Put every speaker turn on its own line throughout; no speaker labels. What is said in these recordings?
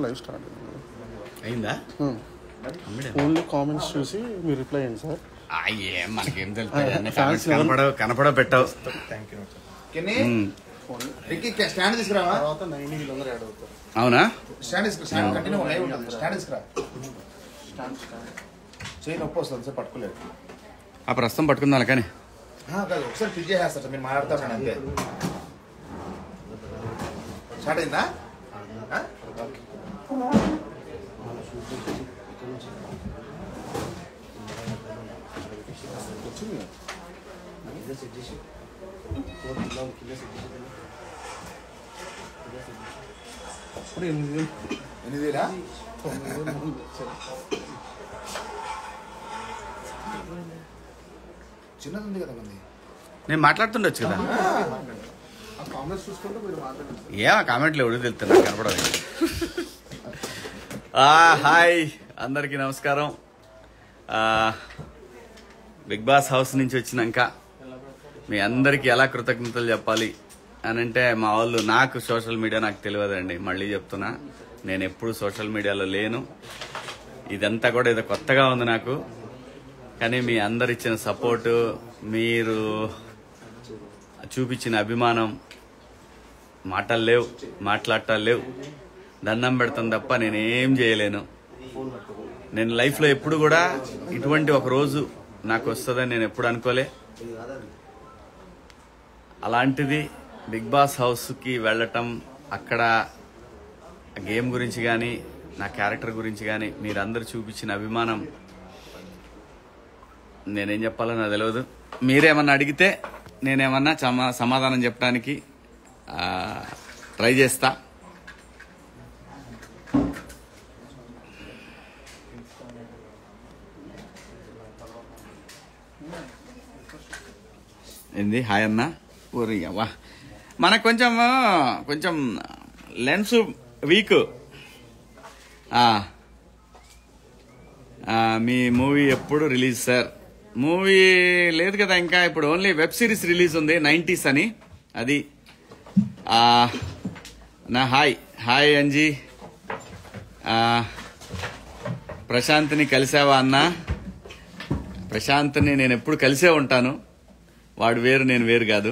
Live start
అయిందా?
Only comments చూసి మీరు రిప్లై అయ్యండి సార్.
ఏం మనకేం తెలుస్తుంది, కనపడో పెట్టావు.
స్టాండ్ తీసుకురావా?
తర్వాత 90 వీళ్ళందరూ యాడ్ అవుతారు.
అవునా?
స్టాండ్ కంటిన్యూ లైవ్ ఉంటుంది. స్టాండ్ తీసుకురా. చేయి నొప్పి వస్తుంది సార్, పట్టుకోలేదు.
ఆ ప్రస్తుతం పట్టుకుందాం కానీ
కాదు, ఒకసారి పిక్ చేసేస్తారు సార్, మీరు మాట్లాడతారు అంతే. స్టార్ట్ అయిందా? ఎనిమిదిలా చిన్నది ఉంది కదా మంది.
నేను మాట్లాడుతుండొచ్చు కదా.
కామెంట్స్ చూసుకుంటే మీరు మాట్లాడండి.
ఏమో కామెంట్లు ఎవరు తెలుస్తున్నా కనపడదు. హాయ్ అందరికీ నమస్కారం. బిగ్ బాస్ హౌస్ నుంచి వచ్చినాక మీ అందరికీ ఎలా కృతజ్ఞతలు చెప్పాలి అని అంటే, మా వాళ్ళు నాకు సోషల్ మీడియా నాకు తెలియదండి. మళ్ళీ చెప్తున్నా, నేను ఎప్పుడు సోషల్ మీడియాలో లేను. ఇదంతా కూడా ఏదో కొత్తగా ఉంది నాకు. కానీ మీ అందరు ఇచ్చిన సపోర్టు, మీరు చూపించిన అభిమానం, మాటలు లేవు, మాట్లాడటాలు లేవు. దండం పెడతాను తప్ప నేనేం చేయలేను. నేను లైఫ్లో ఎప్పుడు కూడా ఇటువంటి ఒక రోజు నాకు వస్తుందని నేను ఎప్పుడు అనుకోలే. అలాంటిది బిగ్ బాస్ హౌస్కి వెళ్ళటం, అక్కడ గేమ్ గురించి కానీ నా క్యారెక్టర్ గురించి కానీ మీరందరూ చూపించిన అభిమానం నేనేం చెప్పాలో నాకు తెలియదు. మీరేమన్నా అడిగితే నేనేమన్నా సమాధానం చెప్పడానికి ట్రై చేస్తా. ఏంది హాయ్ అన్న? ఊరి వా, మనకు కొంచెం లెన్స్ వీక్. మీ మూవీ ఎప్పుడు రిలీజ్ సార్? మూవీ లేదు కదా ఇంకా, ఇప్పుడు ఓన్లీ వెబ్ సిరీస్ రిలీజ్ ఉంది 90s అని. అది నా హాయ్ అంజీ. ప్రశాంత్ని కలిసావా అన్న? ప్రశాంత్ని నేను ఎప్పుడు కలిసే ఉంటాను. వాడు వేరు, నేను వేరు కాదు.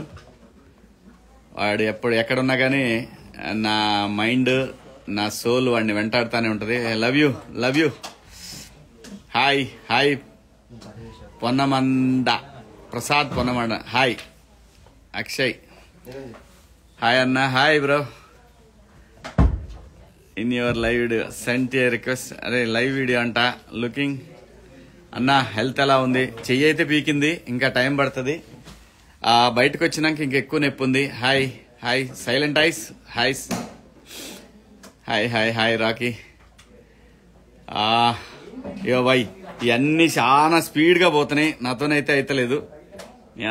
వాడు ఎక్కడున్నా కానీ నా మైండ్, నా సోల్ వాడిని వెంటాడుతూనే ఉంటుంది. Love you. Hi Ponnamanda Prasad Ponnamanda. Hi Akshay. Hi అన్న. Hi bro. In your live video sent a request. అరే లైవ్ వీడియో అంట. లుకింగ్ అన్న, హెల్త్ ఎలా ఉంది? చెయ్యి అయితే పీకింది, ఇంకా టైం పడుతుంది. బయటకు వచ్చినాక ఇంకెక్కువ నొప్పి ఉంది. Hi silent ice. Hi Rocky. యో బై, ఇవన్నీ చాలా స్పీడ్గా పోతున్నాయి, నాతోనైతే అయితలేదు. మీ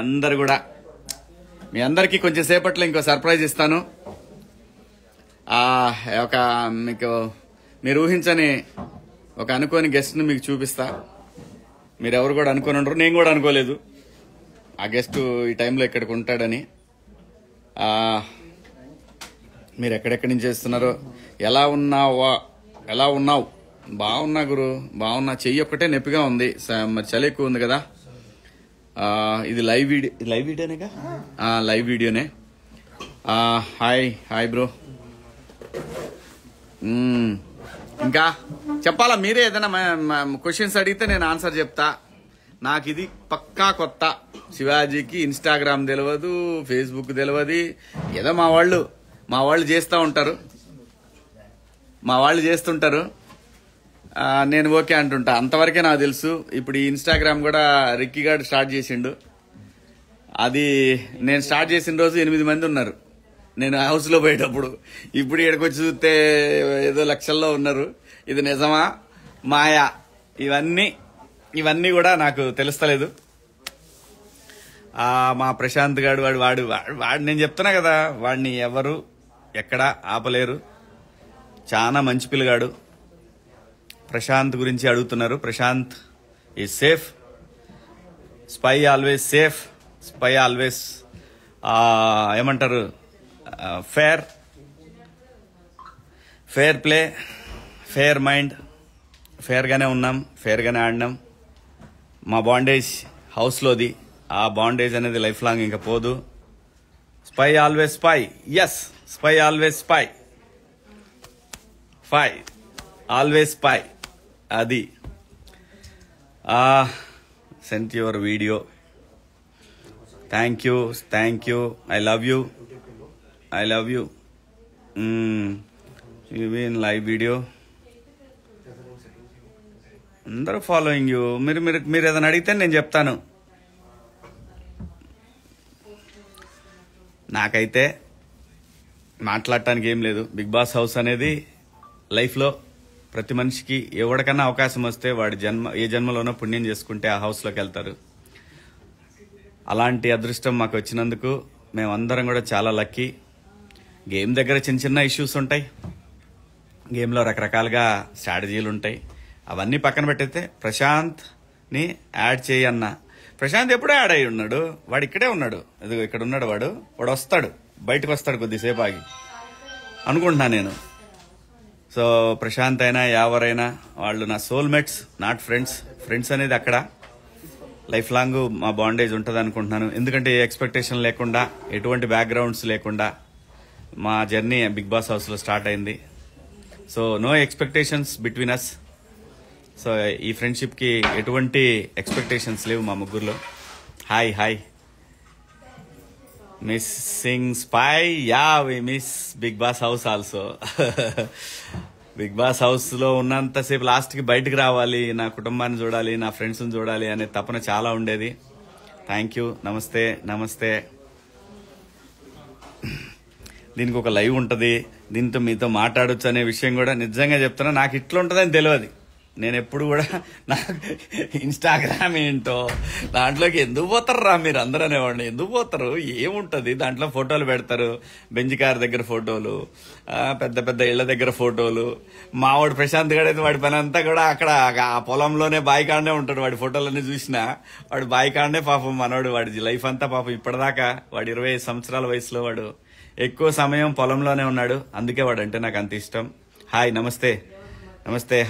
అందరికీ కొంచెం సేపట్లో ఇంకో సర్ప్రైజ్ ఇస్తాను. మీకు మీరు ఊహించని ఒక అనుకోని గెస్ట్ని మీకు చూపిస్తా. మీరెవరు కూడా అనుకోని ఉండరు, నేను కూడా అనుకోలేదు ఆ గెస్ట్ ఈ టైంలో ఇక్కడికి ఉంటాడని. మీరు ఎక్కడెక్కడి నుంచి చేస్తున్నారో, ఎలా ఉన్నావు? బాగున్నా గురు, బాగున్నా. చెయ్యి ఒక్కటే నొప్పిగా ఉంది, మరి చలి ఎక్కువ ఉంది కదా. ఇది లైవ్ వీడియోనేగా? లైవ్ వీడియోనే. Hi bro. ఇంకా చెప్పాలా? మీరే ఏదైనా క్వశ్చన్స్ అడిగితే నేను ఆన్సర్ చెప్తా. నాకు ఇది పక్కా కొత్త. శివాజీకి ఇన్స్టాగ్రామ్ తెలియదు, ఫేస్బుక్ తెలియదు. ఏదో మా వాళ్ళు చేస్తుంటారు. నేను ఓకే అంటుంటా, అంతవరకే నాకు తెలుసు. ఇప్పుడు ఈ ఇన్స్టాగ్రామ్ కూడా రిక్కీ గారు స్టార్ట్ చేసిండు. అది నేను స్టార్ట్ చేసిన రోజు 8 మంది ఉన్నారు నేను హౌస్లో పోయేటప్పుడు. ఇప్పుడు ఇక్కడికి వచ్చి చూస్తే ఏదో లక్షల్లో ఉన్నారు. ఇది నిజమా మాయా? ఇవన్నీ కూడా నాకు తెలుస్తలేదు. మా ప్రశాంత్ గాడు వాడు నేను చెప్తున్నా కదా, వాడిని ఎవరు ఎక్కడ ఆపలేరు. చాలా మంచి పిల్లగాడు. ప్రశాంత్ గురించి అడుగుతున్నారు. Prashant is safe. Spy always safe. Spy always ఏమంటారు, ఫేర్ ప్లే, ఫేర్ మైండ్, ఫేర్గానే ఉన్నాం, ఫేర్గానే ఆడినాం. మా బాండేజ్ హౌస్లోది, ఆ బాండేజ్ అనేది లైఫ్ లాంగ్ ఇంకా పోదు. Spy always spy, yes spy always spy, always spy. అది sent your video. Thank you. I love you. ఇవి లైవ్ వీడియో, అందరూ ఫాలోయింగ్ యూ. మీరు ఏదైనా అడిగితే నేను చెప్తాను. నాకైతే మాట్లాడటానికి ఏం లేదు. బిగ్ బాస్ హౌస్ అనేది లైఫ్లో ప్రతి మనిషికి ఎవరికన్నా అవకాశం వస్తే వాడి ఏ జన్మలోనో పుణ్యం చేసుకుంటే ఆ హౌస్లోకి వెళ్తారు. అలాంటి అదృష్టం మాకు వచ్చినందుకు మేమందరం కూడా చాలా లక్కీ. గేమ్ దగ్గర చిన్న చిన్న ఇష్యూస్ ఉంటాయి, గేమ్లో రకరకాలుగా స్ట్రాటజీలు ఉంటాయి. అవన్నీ పక్కన పెట్టయితే ప్రశాంత్ని యాడ్ చేయన్న. ప్రశాంత్ ఎప్పుడూ యాడ్ అయ్యి ఉన్నాడు, వాడు ఇక్కడే ఉన్నాడు, ఇదిగో ఇక్కడ ఉన్నాడు. వాడు వస్తాడు, బయటకు వస్తాడు కొద్దిసేపు ఆగి అనుకుంటున్నా నేను. సో ప్రశాంత్ అయినా ఎవరైనా వాళ్ళు నా సోల్మేట్స్, నాట్ ఫ్రెండ్స్. ఫ్రెండ్స్ అనేది అక్కడ లైఫ్ లాంగ్ మా బాండేజ్ ఉంటుంది అనుకుంటున్నాను. ఎందుకంటే ఏ ఎక్స్పెక్టేషన్ లేకుండా, ఎటువంటి బ్యాక్గ్రౌండ్స్ లేకుండా మా జర్నీ బిగ్ బాస్ హౌస్లో స్టార్ట్ అయింది. So no expectations between us. So ఈ ఫ్రెండ్షిప్కి ఎటువంటి ఎక్స్పెక్టేషన్స్ లేవు మా ముగ్గురులో. Hi missing spy, ya we miss Bigg Boss house also. Bigg Boss హౌస్లో ఉన్నంతసేపు లాస్ట్కి బయటకు రావాలి, నా కుటుంబాన్ని చూడాలి, నా ఫ్రెండ్స్ని చూడాలి అనే తపన చాలా ఉండేది. Thank you. నమస్తే. దీనికి ఒక లైవ్ ఉంటుంది, దీంతో మీతో మాట్లాడొచ్చు అనే విషయం కూడా నిజంగా చెప్తున్నా, నాకు ఇట్లా ఉంటుందని తెలియదు. నేను ఎప్పుడు కూడా నాకు ఇన్స్టాగ్రామ్ ఏంటో దాంట్లోకి ఎందుకు పోతారు మీరు అందరూ అనేవాడిని. ఎందుకు పోతారు, ఏముంటుంది దాంట్లో? ఫోటోలు పెడతారు, బెంజ్ కార్ దగ్గర ఫోటోలు, పెద్ద ఇళ్ల దగ్గర ఫోటోలు. మావాడు ప్రశాంత్ గడైతే వాడి పని అంతా కూడా అక్కడ ఆ పొలంలోనే బాయికాడనే ఉంటాడు. వాడి ఫోటోలన్నీ చూసినా వాడు బాయికాడనే పాపం మనోడు. వాడి లైఫ్ అంతా పాపం ఇప్పటిదాకా వాడు 25 సంవత్సరాల వయసులో వాడు ఎక్కువ సమయం పొలంలోనే ఉన్నాడు. అందుకే వాడు అంటే నాకు అంత ఇష్టం. హాయ్, నమస్తే.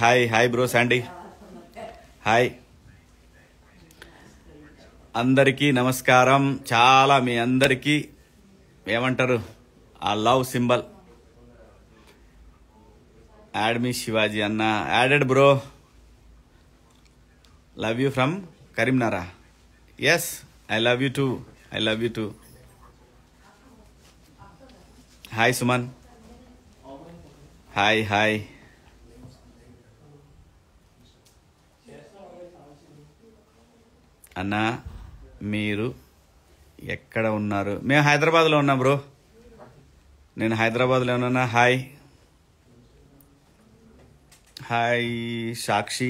Hi bro Sandy. హాయ్ అందరికీ నమస్కారం. చాలా మీ అందరికీ ఏమంటారు ఆ love symbol. Add me Shivaji అన్న. Added bro. Love you from Karimnagar. Yes, I love you too. Hi Suman. Hi. అన్న మీరు ఎక్కడ ఉన్నారు? మేము హైదరాబాద్లో ఉన్నాం బ్రో. నేను హైదరాబాద్లో ఉన్నా. హాయ్ సాక్షి.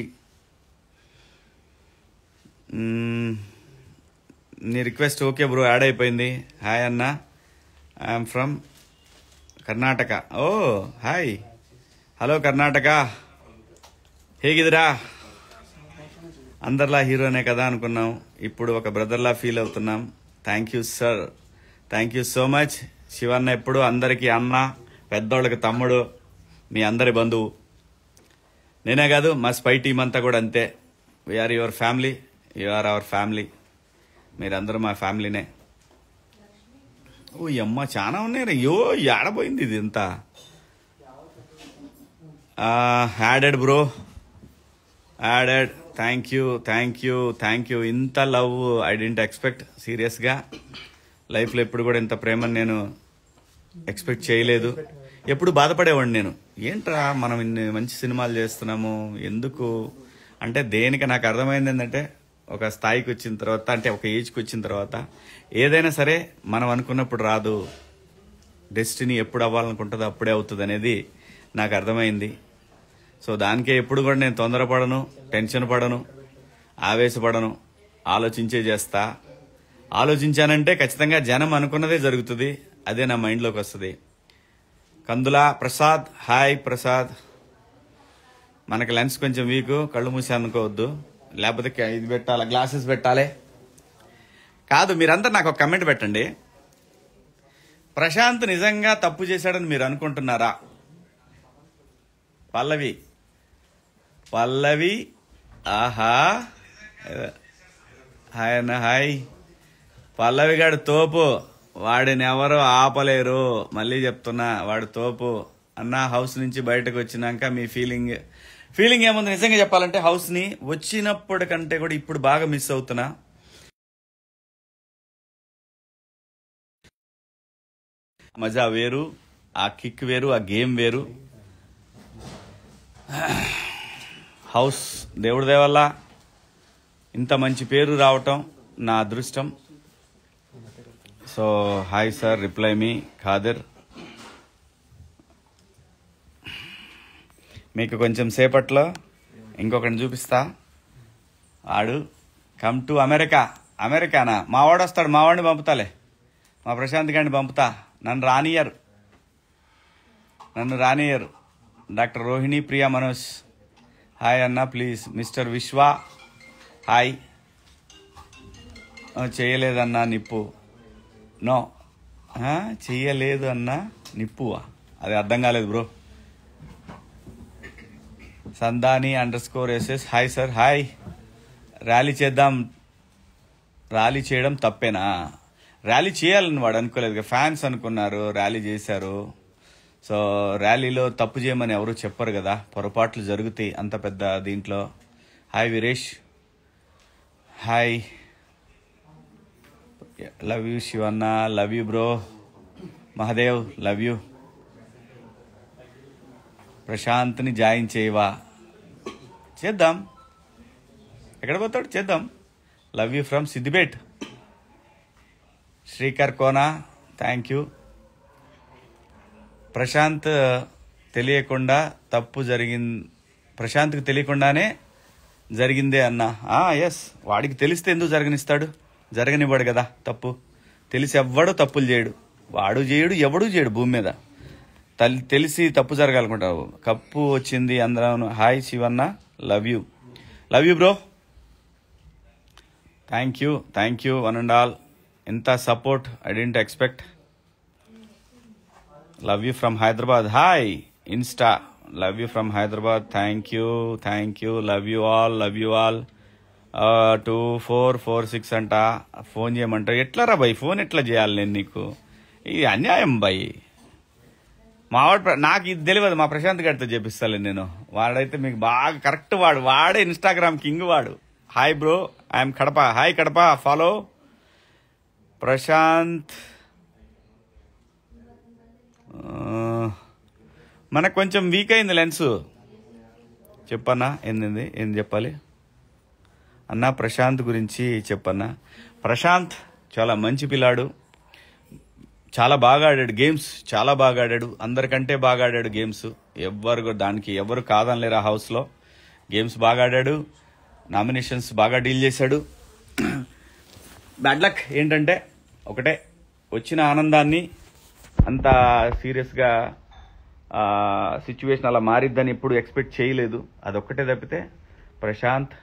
నీ రిక్వెస్ట్ ఓకే బ్రో, యాడ్ అయిపోయింది. హాయ్ అన్న, I'm from Karnataka. Oh hi, hello Karnataka, ಹೇಗಿದ್ದೀರಾ? అందరిలా హీరోనే కదా అనుకున్నాం, ఇప్పుడు ఒక బ్రదర్లా ఫీల్ అవుతున్నాం. Thank you sir, thank you so much. Shivanna ఎప్పుడు అందరికీ అన్న, పెద్దోళ్ళకి తమ్ముడు, మీ అందరి బంధువు. నేనే కాదు, మా స్పై టీం అంతా కూడా అంతే. We are your family, you are our family. మీరందరూ మా ఫ్యామిలీనే. ఓ అమ్మ చాలా ఉన్నాయి. అయ్యో ఆడపోయింది ఇది ఇంత. Added bro, added. Thank you. ఇంత లవ్ ఐ డెంట్ ఎక్స్పెక్ట్. సీరియస్గా లైఫ్లో ఎప్పుడు కూడా ఇంత ప్రేమను నేను ఎక్స్పెక్ట్ చేయలేదు. ఎప్పుడు బాధపడేవాడిని నేను, ఏంట్రా మనం ఇన్ని మంచి సినిమాలు చేస్తున్నాము ఎందుకు అంటే. దేనికి నాకు అర్థమైంది ఏంటంటే, ఒక స్థాయికి వచ్చిన తర్వాత, అంటే ఒక ఏజ్కి వచ్చిన తర్వాత ఏదైనా సరే మనం అనుకున్నప్పుడు రాదు. డెస్టినీ ఎప్పుడు అవ్వాలనుకుంటుందో అప్పుడే అవుతుంది అనేది నాకు అర్థమైంది. సో దానికే ఎప్పుడు కూడా నేను తొందరపడను, టెన్షన్ పడను, ఆవేశపడను, ఆలోచించే చేస్తా. ఆలోచించానంటే ఖచ్చితంగా జనం అనుకున్నదే జరుగుతుంది. అదే నా మైండ్లోకి వస్తుంది. కందులా ప్రసాద్. హాయ్ ప్రసాద్. మనకి లెన్స్ కొంచెం వీక్, కళ్ళు మూసి అనుకోవద్దు, లేకపోతే ఇది పెట్టాలి, గ్లాసెస్ పెట్టాలి. కాదు, మీరంతా నాకు ఒక కమెంట్ పెట్టండి. ప్రశాంత్ నిజంగా తప్పు చేశాడని మీరు అనుకుంటున్నారా? పల్లవి ఆహా, హాయ్ అన్న, హాయ్. పల్లవి గాడు తోపు, వాడిని ఎవరు ఆపలేరు. మళ్ళీ చెప్తున్నా, వాడు తోపు అన్న. హౌస్ నుంచి బయటకు వచ్చినాక మీ ఫీలింగ్ ఏముంది? నిజంగా చెప్పాలంటే హౌస్ ని వచ్చినప్పటికంటే కూడా ఇప్పుడు బాగా మిస్ అవుతున్నా. మజా వేరు, ఆ కిక్ వేరు, ఆ గేమ్ వేరు. హౌస్ దేవుడి దేవల్ల ఇంత మంచి పేరు రావటం నా అదృష్టం. సో హాయ్ సార్, రిప్లై మీ ఖాదర్. మీకు కొంచెం సేపట్లో ఇంకొకరిని చూపిస్తా. ఆడు కమ్ టు అమెరికానా? మా వాడు వస్తాడు, మా వాడిని పంపుతాలే, మా ప్రశాంత్ గారిని పంపుతా. నన్ను రానియరు. డాక్టర్ రోహిణి ప్రియా మనోజ్, హాయ్ అన్న ప్లీజ్. మిస్టర్ విశ్వ హాయ్. చేయలేదన్నా నిప్పు, నో చెయ్యలేదు అన్నా నిప్పువా? అది అర్థం కాలేదు bro. Sandani _SS hi sir, hi. Rally చేయడం తప్పేనా? ర్యాలీ చేయాలని వాడు అనుకోలేదు, ఫ్యాన్స్ అనుకున్నారు, ర్యాలీ చేశారు. సో ర్యాలీలో తప్పు చేయమని ఎవరు చెప్పరు కదా, పొరపాట్లు జరుగుతాయి అంత పెద్ద దీంట్లో. Hi Veeresh, hi. Love you Shivanna, love you bro. Mahadev love you. ప్రశాంత్ని జాయిన్ చేయవా? చేద్దాం, ఎక్కడ పోతాడు, చేద్దాం. Love you from Siddipet. Srikar Kona, thank you. Prashanth తెలియకుండా తప్పు జరిగింది, ప్రశాంత్కి తెలియకుండానే జరిగిందే అన్న. ఎస్, వాడికి తెలిస్తే ఎందుకు జరగనివ్వడు కదా తప్పు. తెలిసి ఎవ్వడు తప్పులు చేయడు, వాడు చేయడు, ఎవడూ చేయడు భూమి మీద. తెలిసి తప్పు జరగాలనుకుంటావు. కప్పు వచ్చింది అందరం. Hi Shivanna, love you bro. Thank you one and all. ఎంత support, I didn't expect. Love you from Hyderabad, hi. Insta love you from Hyderabad, thank you. Love you all. 2446 అంట. ఫోన్ చేయమంటారు. ఎట్లా బాయ్, ఫోన్ ఎట్లా చేయాలి నేను నీకు? ఇది అన్యాయం బాయ్. మావాడు నాకు ఇది తెలియదు, మా ప్రశాంత్ గారితో చేపిస్తాను నేను. వాడైతే మీకు బాగా కరెక్ట్, వాడే ఇన్స్టాగ్రామ్ కింగ్ వాడు. Hi bro, I'm Kadapa. Hi Kadapa, follow. Prashanth మనకు కొంచెం వీక్ అయింది లెన్స్. చెప్పన్నా, ఏం చెప్పాలి అన్నా? ప్రశాంత్ గురించి చెప్పన్నా. ప్రశాంత్ చాలా మంచి పిల్లాడు, చాలా బాగా ఆడాడు గేమ్స్, చాలా బాగా ఆడాడు, అందరికంటే బాగా ఆడాడు గేమ్స్. దానికి ఎవరు కాదనలేరు ఆ హౌస్లో. గేమ్స్ బాగా ఆడాడు, నామినేషన్స్ బాగా డీల్ చేశాడు. బ్యాడ్ లక్ ఏంటంటే ఒకటే, వచ్చిన ఆనందాన్ని అంత సీరియస్గా సిచ్యువేషన్ అలా మారిద్దని ఎప్పుడు ఎక్స్పెక్ట్ చేయలేదు. అదొక్కటే తప్పితే ప్రశాంత్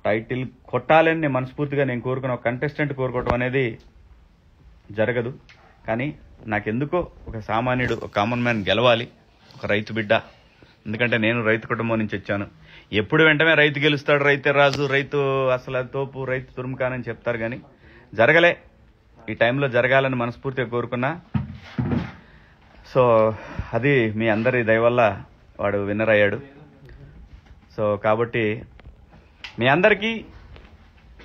టైటిల్ కొట్టాలని నేను మనస్ఫూర్తిగా కోరుకున్న ఒక కంటెస్టెంట్ కోరుకోవటం అనేది జరగదు. కానీ నాకెందుకో ఒక సామాన్యుడు, ఒక కామన్ మ్యాన్ గెలవాలి, ఒక రైతు బిడ్డ. ఎందుకంటే నేను రైతు కుటుంబం నుంచి వచ్చాను. ఎప్పుడు వెంటనే రైతు గెలుస్తాడు, రైతే రాజు, రైతు అసలు తోపు, రైతు తురుముకానని చెప్తారు, కానీ జరగలే. ఈ టైంలో జరగాలని మనస్ఫూర్తిగా కోరుకున్నా. సో అది మీ అందరి దయ వల్ల వాడు విన్నర్ అయ్యాడు. సో కాబట్టి మీ అందరికీ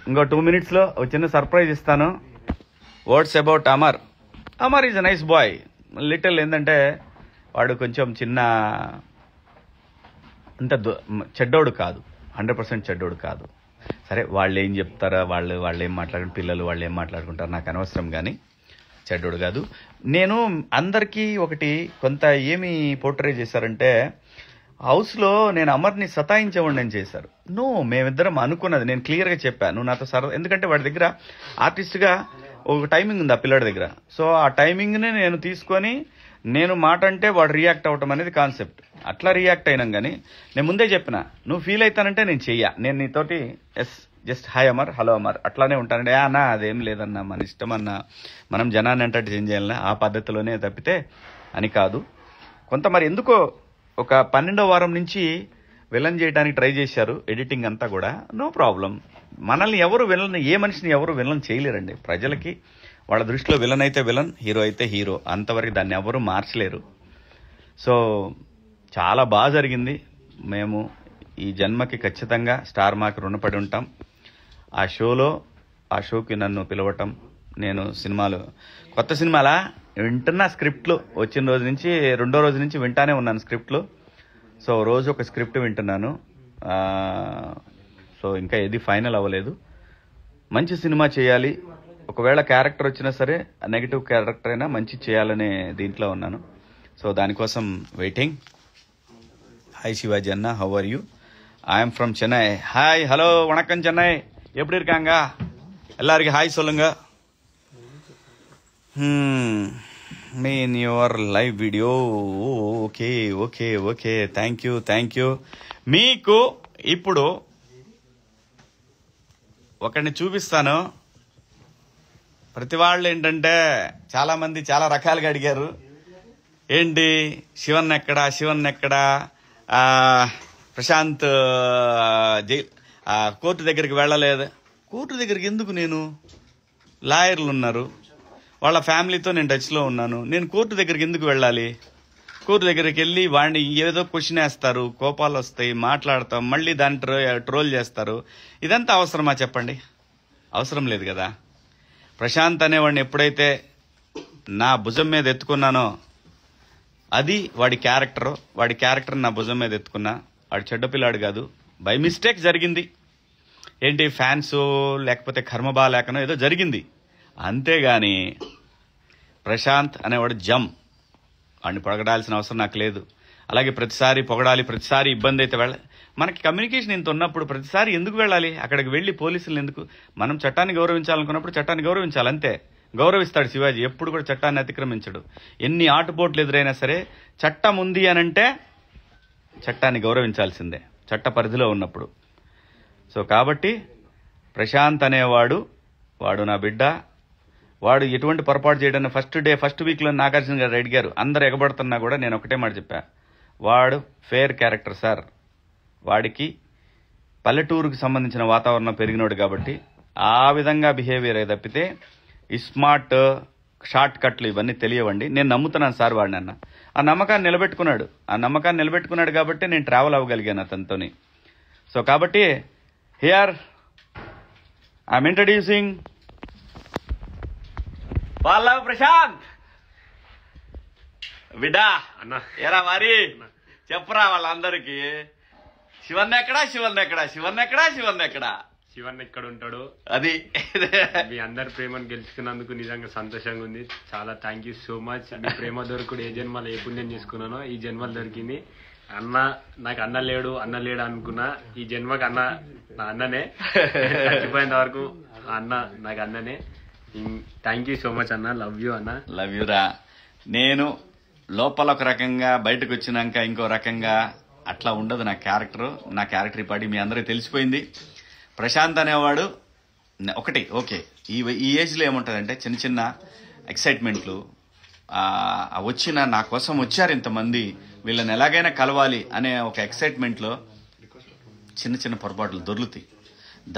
ఇంకో 2 minutesలో ఒక చిన్న సర్ప్రైజ్ ఇస్తాను. Words about Amar is a nice bye. Little ఏంటంటే వాడు కొంచెం చిన్న, అంత చెడ్డోడు కాదు, 100% చెడ్డోడు కాదు. సరే వాళ్ళు ఏం చెప్తారా, వాళ్ళు ఏం మాట్లాడుకుంటారు, పిల్లలు వాళ్ళు ఏం మాట్లాడుకుంటారు నాకు అనవసరం, కానీ చెడ్డోడు కాదు. నేను అందరికీ ఒకటి కొంత ఏమి పోర్ట్రే చేశారంటే, హౌస్లో నేను అమర్ని సతాయించేవాడిని చేశారు. మేమిద్దరం అనుకున్నది, నేను క్లియర్గా చెప్పాను, నువ్వు నాతో ఎందుకంటే వాడి దగ్గర ఆర్టిస్ట్గా ఒక టైమింగ్ ఉంది ఆ పిల్లడి దగ్గర. సో ఆ టైమింగ్ని నేను తీసుకొని, నేను మాట అంటే వాడు రియాక్ట్ అవ్వటం అనేది కాన్సెప్ట్. అట్లా రియాక్ట్ అయినాం. కానీ నేను ముందే చెప్పిన, నువ్వు ఫీల్ అవుతానంటే నేను నీతోటి just hi Amar, hello Amar అట్లానే ఉంటానండి. అన్నా అదేం లేదన్నా, మన ఇష్టం అన్నా, మనం జనాన్ని ఎంటర్టైన్ చేయాలన్నా ఆ పద్ధతిలోనే తప్పితే అని కాదు. కొంత మరి ఎందుకో ఒక 12వ వారం నుంచి విలన్ చేయడానికి ట్రై చేశారు, ఎడిటింగ్ అంతా కూడా. నో ప్రాబ్లం, మనల్ని ఎవరు విలన్, ఏ మనిషిని ఎవరు విలన్ చేయలేరండి. ప్రజలకి వాళ్ళ దృష్టిలో విలన్ అయితే విలన్, హీరో అయితే హీరో, అంతవరకు దాన్ని ఎవరు మార్చలేరు. సో చాలా బాగా జరిగింది. మేము ఈ జన్మకి ఖచ్చితంగా స్టార్ మాకి రుణపడి ఉంటాం. ఆ షోకి నన్ను పిలవటం, నేను సినిమాలు, కొత్త సినిమాలా వింటున్నా, స్క్రిప్ట్లు వచ్చిన రోజు నుంచి, 2వ రోజు నుంచి వింటానే ఉన్నాను స్క్రిప్ట్లు. సో రోజు ఒక స్క్రిప్ట్ వింటున్నాను. సో ఇంకా ఏది ఫైనల్ అవ్వలేదు. మంచి సినిమా చేయాలి, ఒకవేళ క్యారెక్టర్ వచ్చినా సరే నెగిటివ్ క్యారెక్టర్ అయినా మంచి చేయాలనే దీంట్లో ఉన్నాను. సో దానికోసం వెయిటింగ్. హాయ్ శివాజీ అన్న, how are you? I'm from Chennai. Hi, hello, வணக்கம் சென்னை, எப்படி இருக்காங்க எல்லாருக்கும் ஹாய் சொல்லுங்க. Mean your live video. Okay okay okay, thank you. మీకు ఇప్పుడు ఒకరిని చూపిస్తాను. ప్రతి వాళ్ళు ఏంటంటే చాలా మంది చాలా రకాలుగా అడిగారు, ఏంటి శివన్ ఎక్కడా, ప్రశాంత్ కోర్టు దగ్గరికి వెళ్ళలేదు. కోర్టు దగ్గరికి ఎందుకు? నేను లాయర్లు ఉన్నారు, వాళ్ళ ఫ్యామిలీతో నేను టచ్లో ఉన్నాను. నేను కోర్టు దగ్గరికి ఎందుకు వెళ్ళాలి? కోర్టు దగ్గరికి వెళ్ళి వాడిని ఏదో క్వశ్చన్ వేస్తారు, కోపాలు వస్తాయి, మాట్లాడతాం, మళ్ళీ దాన్ని ట్రోల్ చేస్తారు. ఇదంతా అవసరమా చెప్పండి? అవసరం లేదు కదా. ప్రశాంత్ అనేవాడిని ఎప్పుడైతే నా భుజం మీద ఎత్తుకున్నానో అది వాడి క్యారెక్టర్ నా భుజం మీద ఎత్తుకున్నా. వాడు చెడ్డ పిల్లాడు కాదు, బై మిస్టేక్ జరిగింది. ఏంటి ఫ్యాన్స్ లేకపోతే కర్మబా లేకనో ఏదో జరిగింది, అంతేగాని ప్రశాంత్ అనేవాడు వాడిని పొగడాల్సిన అవసరం నాకు లేదు. అలాగే ప్రతిసారి పొగడాలి, ప్రతిసారి ఇబ్బంది అయితే మనకి కమ్యూనికేషన్ ఇంత ఉన్నప్పుడు ప్రతిసారి ఎందుకు వెళ్ళాలి అక్కడికి? వెళ్ళి పోలీసులను ఎందుకు? మనం చట్టాన్ని గౌరవించాలనుకున్నప్పుడు చట్టాన్ని గౌరవించాలి, అంతే. గౌరవిస్తాడు శివాజీ, ఎప్పుడు కూడా చట్టాన్ని అతిక్రమించడు. ఎన్ని ఆటుపోట్లు ఎదురైనా సరే చట్టం ఉంది అనంటే చట్టాన్ని గౌరవించాల్సిందే, చట్ట పరిధిలో ఉన్నప్పుడు. సో కాబట్టి ప్రశాంత్ అనేవాడు నా బిడ్డ. వాడు ఎటువంటి పొరపాటు చేయడాన్ని ఫస్ట్ వీక్లో నాగార్జున గారు అడిగారు, అందరు ఎగబడుతున్నా కూడా నేను ఒకటే మాట చెప్పా, వాడు ఫెయిర్ క్యారెక్టర్ సార్. వాడికి పల్లెటూరుకు సంబంధించిన వాతావరణం పెరిగినోడు కాబట్టి ఆ విధంగా బిహేవియర్ తప్పితే స్మార్ట్ షార్ట్ కట్లు ఇవన్నీ తెలియవండి. నేను నమ్ముతున్నాను సార్ వాడిని అన్న. ఆ నమ్మకాన్ని నిలబెట్టుకున్నాడు కాబట్టి నేను ట్రావెల్ అవ్వగలిగాను అతనితోని. సో కాబట్టి here I'm introducing Pallav Prashanth. బిడ్డా ఎరా మరి చెప్పరా వాళ్ళందరికీ, శివన్ ఎక్కడా?
శివన్ ఎక్కడ ఉంటాడు?
అది
మీ అందరి ప్రేమను గెలుచుకున్నందుకు నిజంగా సంతోషంగా ఉంది. చాలా థ్యాంక్ యూ సో మచ్. మీ ప్రేమ దొరకడు ఏ జన్మలో ఏ పుణ్యం చేసుకున్నానో ఈ జన్మలు దొరికింది. నాకు అన్న లేడు అనుకున్నా, ఈ జన్మకి నా అన్ననే. చచ్చిపోయేంత వరకు అన్న నాకు అన్ననే. థ్యాంక్ యూ సో మచ్ అన్న. లవ్ యూ అన్న.
లవ్ యూ రా. నేను లోపల ఒక రకంగా, బయటకు వచ్చినాక ఇంకో రకంగా, అట్లా ఉండదు నా క్యారెక్టర్ ఇప్పటి మీ అందరికీ తెలిసిపోయింది. ప్రశాంత్ అనేవాడు ఒకటి ఓకే. ఈ ఏజ్లో ఏముంటుందంటే చిన్న చిన్న ఎక్సైట్మెంట్లు, నా కోసం వచ్చారు ఇంతమంది, వీళ్ళని ఎలాగైనా కలవాలి అనే ఒక ఎక్సైట్మెంట్లో చిన్న చిన్న పొరపాట్లు దొర్లుతాయి.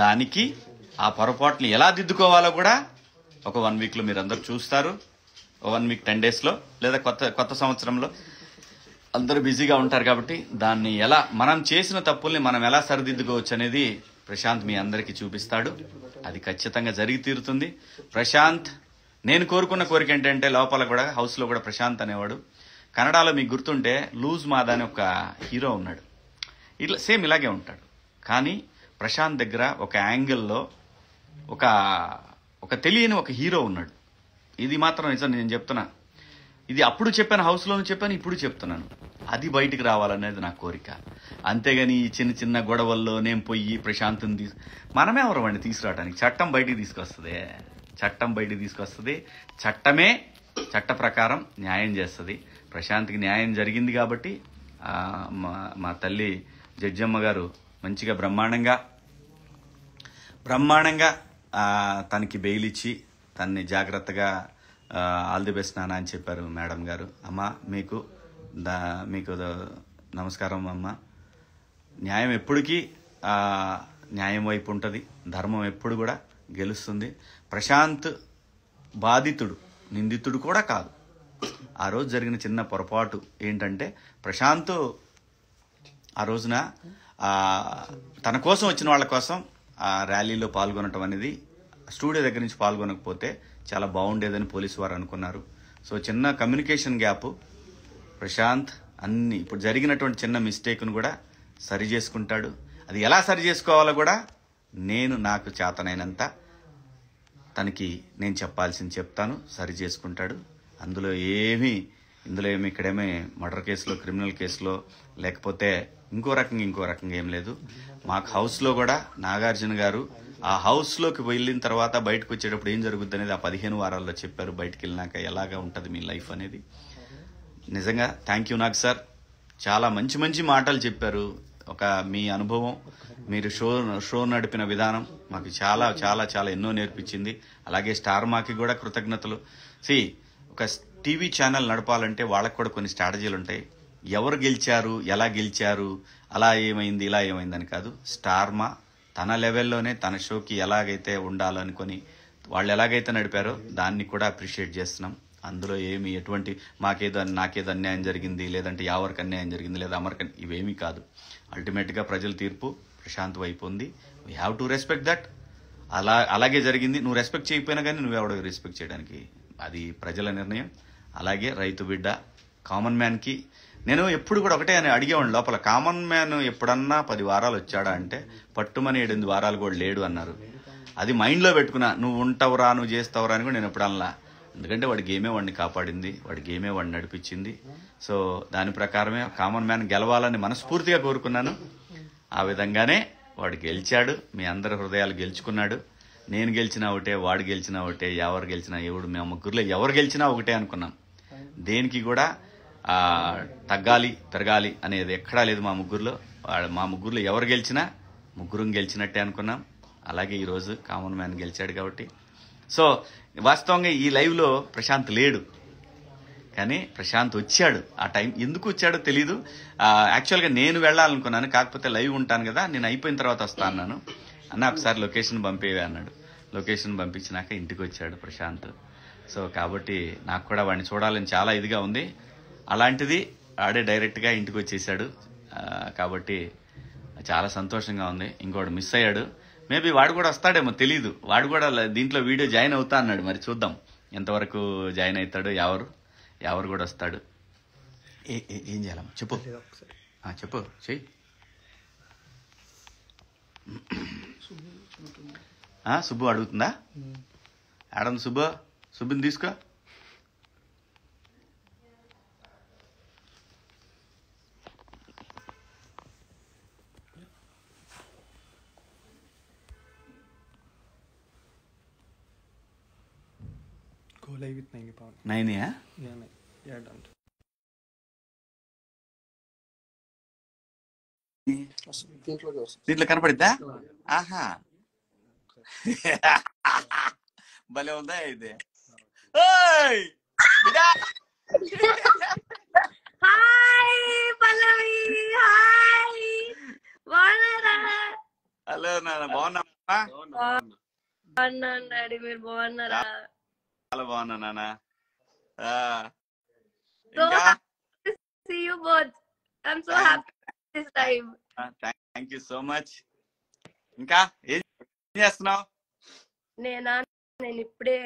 దానికి ఆ పొరపాట్లు ఎలా దిద్దుకోవాలో కూడా ఒక 1 వీక్లో మీరు అందరు చూస్తారు. 1 వీక్ 10 డేస్లో, లేదా కొత్త సంవత్సరంలో అందరూ బిజీగా ఉంటారు కాబట్టి దాన్ని మనం చేసిన తప్పుల్ని మనం ఎలా సరిదిద్దుకోవచ్చు అనేది ప్రశాంత్ మీ అందరికీ చూపిస్తాడు. అది ఖచ్చితంగా జరిగి తీరుతుంది. ప్రశాంత్, నేను కోరుకున్న కోరిక ఏంటంటే లోపల కూడా, హౌస్లో కూడా ప్రశాంత్ అనేవాడు, కన్నడలో మీకు గుర్తుంటే లూజ్ మాదా అని ఒక హీరో ఉన్నాడు, ఇట్లా సేమ్ ఇలాగే ఉంటాడు. కానీ ప్రశాంత్ దగ్గర ఒక యాంగిల్లో ఒక తెలియని ఒక హీరో ఉన్నాడు. ఇది మాత్రం నిజం, నేను చెప్తున్నా. ఇది అప్పుడు చెప్పాను, హౌస్లోనూ చెప్పాను, ఇప్పుడు చెప్తున్నాను. అది బయటికి రావాలనేది నా కోరిక. అంతేగాని ఈ చిన్న చిన్న గొడవల్లో నేను పోయి ప్రశాంత్ని మనమే ఎవరమండి తీసుకురావడానికి? చట్టం బయటికి తీసుకొస్తుంది. చట్టమే చట్ట ప్రకారం న్యాయం చేస్తుంది. ప్రశాంత్కి న్యాయం జరిగింది కాబట్టి మా తల్లి జడ్జమ్మ గారు మంచిగా బ్రహ్మాండంగా బ్రహ్మాండంగా తనకి బెయిల్ ఇచ్చి తనని జాగ్రత్తగా ఆల్ ది బెస్ట్ నాన్న అని చెప్పారు మేడం గారు. అమ్మ మీకు మీకు నమస్కారం అమ్మ. న్యాయం ఎప్పటికీ న్యాయం వైపు ఉంటుంది, ధర్మం ఎప్పుడు కూడా గెలుస్తుంది. ప్రశాంత్ బాధితుడు, నిందితుడు కూడా కాదు. ఆ రోజు జరిగిన చిన్న పొరపాటు ఏంటంటే ప్రశాంత్ ఆ రోజున తన కోసం వచ్చిన వాళ్ళ కోసం ఆ ర్యాలీలో పాల్గొనటం అనేది, స్టూడియో దగ్గర నుంచి పాల్గొనకపోతే చాలా బాగుండేదని పోలీసు వారు అనుకున్నారు. సో చిన్న కమ్యూనికేషన్ గ్యాప్. ప్రశాంత్ అన్ని ఇప్పుడు జరిగినటువంటి చిన్న మిస్టేక్ను కూడా సరి చేసుకుంటాడు. అది ఎలా సరి చేసుకోవాలో కూడా నాకు చేతనైనంత తనకి నేను చెప్పాల్సింది చెప్తాను, సరి చేసుకుంటాడు. ఇందులో ఏమి ఇక్కడేమీ మర్డర్ కేసులో, క్రిమినల్ కేసులో, లేకపోతే ఇంకో రకంగా ఏం లేదు. మాకు హౌస్లో కూడా నాగార్జున గారు ఆ హౌస్లోకి వెళ్ళిన తర్వాత బయటకు వచ్చేటప్పుడు ఏం జరుగుద్ది అనేది ఆ 15 వారాల్లో చెప్పారు. బయటకు వెళ్ళినాక ఎలాగా ఉంటుంది మీ లైఫ్ అనేది. నిజంగా థ్యాంక్ యూ నాగ్ సార్. చాలా మంచి మంచి మాటలు చెప్పారు. మీ అనుభవం, మీరు షో నడిపిన విధానం మాకు చాలా చాలా చాలా ఎన్నో నేర్పించింది. అలాగే స్టార్ మాకి కూడా కృతజ్ఞతలు. ఒక టీవీ ఛానల్ నడపాలంటే వాళ్ళకు కూడా కొన్ని స్ట్రాటజీలు ఉంటాయి. ఎవరు గెలిచారు, ఎలా గెలిచారు, అలా ఏమైంది, ఇలా ఏమైందని కాదు. స్టార్ మా తన లెవెల్లోనే తన షోకి ఎలాగైతే ఉండాలనుకొని వాళ్ళు ఎలాగైతే నడిపారో దాన్ని కూడా అప్రిషియేట్ చేస్తున్నాం. అందులో ఎటువంటి నాకేదో అన్యాయం జరిగింది, లేదంటే ఎవరికి అన్యాయం జరిగింది, లేదా అమర్కన్, ఇవేమీ కాదు. అల్టిమేట్గా ప్రజల తీర్పు ప్రశాంత్ వైపు ఉంది. We have to respect that. అలాగే జరిగింది. నువ్వు రెస్పెక్ట్ చేయకపోయినా కానీ నువ్వెవడో రెస్పెక్ట్ చేయడానికి, అది ప్రజల నిర్ణయం. అలాగే రైతు బిడ్డ కామన్ మ్యాన్కి నేను ఎప్పుడు కూడా ఒకటే అని అడిగేవాడిని లోపల, కామన్ మ్యాన్ ఎప్పుడన్నా 10 వారాలు వచ్చాడా అంటే పట్టుమని 7-8 వారాలు కూడా లేడు అన్నారు. అది మైండ్లో పెట్టుకున్నా. నువ్వు ఉంటావురా, నువ్వు చేస్తావురా అని కూడా నేను ఎప్పుడు అనలా. ఎందుకంటే వాడి గేమే వాడిని కాపాడింది, వాడి గేమే వాడిని నడిపించింది. సో దాని ప్రకారమే కామన్ మ్యాన్ గెలవాలని మనస్ఫూర్తిగా కోరుకున్నాను. ఆ విధంగానే వాడు గెలిచాడు. మీ అందరి హృదయాలు గెలుచుకున్నాడు. నేను గెలిచినా ఒకటే, వాడు గెలిచినా ఒకటే, ఎవరు గెలిచినా మా ముగ్గురులో ఎవరు గెలిచినా ఒకటే అనుకున్నాం. దేనికి కూడా తగ్గాలి పెరగాలి అనేది ఎక్కడా లేదు మా ముగ్గురులో ఎవరు గెలిచినా ముగ్గురం గెలిచినట్టే అనుకున్నాం. అలాగే ఈరోజు కామన్ మ్యాన్ గెలిచాడు కాబట్టి. సో వాస్తవంగా ఈ లైవ్లో ప్రశాంత్ లేడు, కానీ ప్రశాంత్ వచ్చాడు. ఆ టైం ఎందుకు వచ్చాడో తెలీదు. యాక్చువల్గా నేను వెళ్ళాలనుకున్నాను, కాకపోతే లైవ్ ఉంటాను కదా, నేను అయిపోయిన తర్వాత వస్తా అన్నాను. ఒకసారి లొకేషన్ పంపేవే అన్నాడు. లొకేషన్ పంపించినాక ఇంటికి వచ్చాడు ప్రశాంత్. సో కాబట్టి నాకు కూడా వాడిని చూడాలని చాలా ఇదిగా ఉంది. అలాంటిది ఆడే డైరెక్ట్గా ఇంటికి వచ్చేసాడు. కాబట్టి చాలా సంతోషంగా ఉంది. ఇంకోటి మిస్ అయ్యాడు. మేబీ వాడు కూడా వస్తాడేమో తెలీదు. వాడు కూడా దీంట్లో వీడియో జాయిన్ అవుతా అన్నాడు. మరి చూద్దాం ఎంతవరకు జాయిన్ అవుతాడు. ఎవరు కూడా వస్తాడు. ఏం చేయాలమ్మా చెప్పు, చెప్పు చెయ్యి. సుబ్బు అడుగుతుందా? ఆడమ్ సుబ్బుని తీసుకో.
Go live with 90 pound.
9
Yeah, 9. Yeah, done.
దీంట్లో కనపడిద్దా? ఆహా భలే ఉందా ఇది. హలో నాన్న, బాగున్నా?
మీరు బాగున్నారా?
చాలా బాగున్నా నాన్న.
See you both. I'm so happy this time.
Thank you so much. ఇంకా ఏం చేస్తున్నావు?
నేను ఇప్పుడే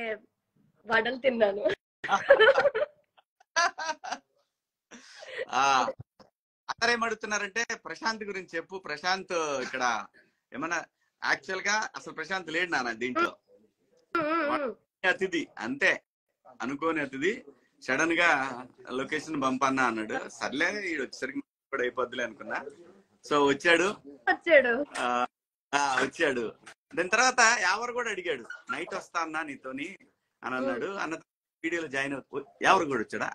వడలు తిన్నాను.
అందరేం అడుగుతున్నారంటే ప్రశాంత్ గురించి చెప్పు. ప్రశాంత్ ఇక్కడ ఏమన్నా యాక్చువల్ గా అసలు ప్రశాంత్ లేడు నాన్న దీంట్లో. అతిథి అంతే, అనుకోని అతిథి. సడన్ గా లొకేషన్ పంపన్నా అన్నాడు. సర్లే ఈడు వచ్చేసరికి కూడా అయిపోద్దులే అనుకున్నా. సో వచ్చాడు. దాని తర్వాత ఎవరు కూడా అడిగాడు, నైట్ వస్తా అన్నా నీతోని అని అన్నాడు. అన్న వీడియోలో జాయిన్ అవుతూ ఎవరు కూడా వచ్చాడా?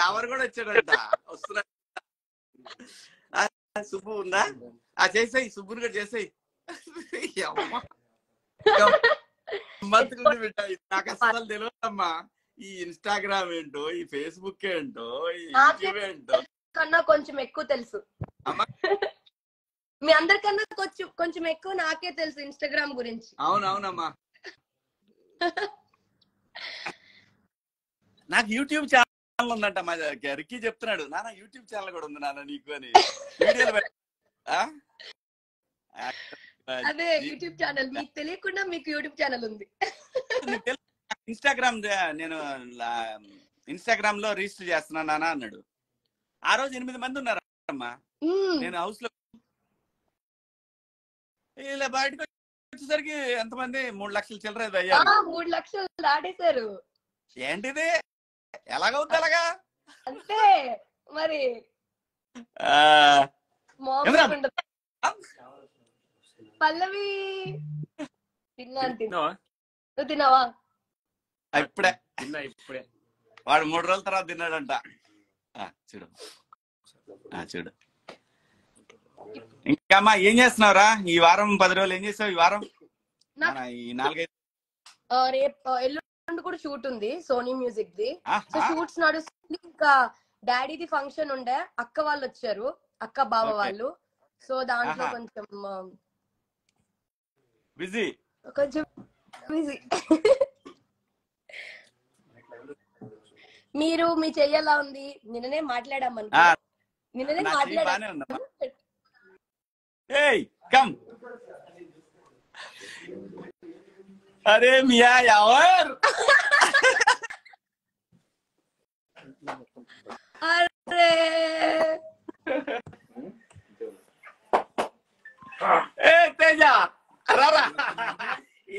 ఎవరు కూడా వచ్చాడంట. వస్తున్నా సుబ్బు ఉందా? చేసేయి, సుబ్బుని కూడా చేసేయి. గమ్మత్తుకుంది బిడ్డ. నాకు అసలు తెలియదమ్మా ఈ ఇన్స్టాగ్రామ్ ఏంటో, ఈ ఫేస్బుక్ ఏంటో, ఈ యూట్యూబ్ ఏంటో
కన్నా కొంచెం ఎక్కువ తెలుసు. మీ అందరికన్నా కొంచెం ఎక్కువ నాకే తెలుసు ఇన్స్టాగ్రామ్ గురించి.
అవునవునమ్మా. నాకు యూట్యూబ్ ఛానల్ ఉందంట. మా రిక్కీ చెప్తున్నాడు, నాన్న యూట్యూబ్ ఛానల్ కూడా ఉంది నాన్న నీకు అని. వీడియోలు
అదే యూట్యూబ్ ఛానల్ మీకు తెలియకుండా మీకు యూట్యూబ్ ఛానల్ ఉంది.
ఇన్స్టాగ్రామ్ నేను ఇన్స్టాగ్రామ్ లో రిజిస్టర్ చేస్తున్నాను నాన్న అన్నాడు. ఆ రోజు 8 మంది ఉన్నారమ్మా. నేను హౌస్ లో ఇలా బయటకు వచ్చేసరికి ఎంతమంది 3 లక్షల చిల్లర అయ్యారు.
3 లక్షలు దాటేశారు.
ఏంటిది ఎలాగవుతుంది అలాగా?
అంతే మరి. పల్లవి తిన్నాను. నువ్వు తిన్నావా?
ఇప్పుడే
ఇప్పుడే
వాడు 3 రోజుల తర్వాత తిన్నాడంట. చూడు చూడు. ఇంకా అమ్మా ఏం చేస్తున్నావురా ఈ వారం? 10 రోజులు ఏం చేసావు ఈ వారం? ఈ 4-5
రేపు ఎల్లుండి కూడా షూట్ ఉంది సోనీ మ్యూజిక్ ది. సో షూట్స్ నడుస్తుంది. ఇంకా డాడీది ఫంక్షన్ ఉండే, అక్క వాళ్ళు వచ్చారు, అక్క బావ వాళ్ళు. సో దాంట్లో కొంచెం
బిజీ.
మీరు మీ చెయ్యలా ఉంది? నిన్ననే మాట్లాడామని. నిన్ననే మాట్లాడాను.
కమ్ అరే మియా యావర్.
అరే
తేజ రారా.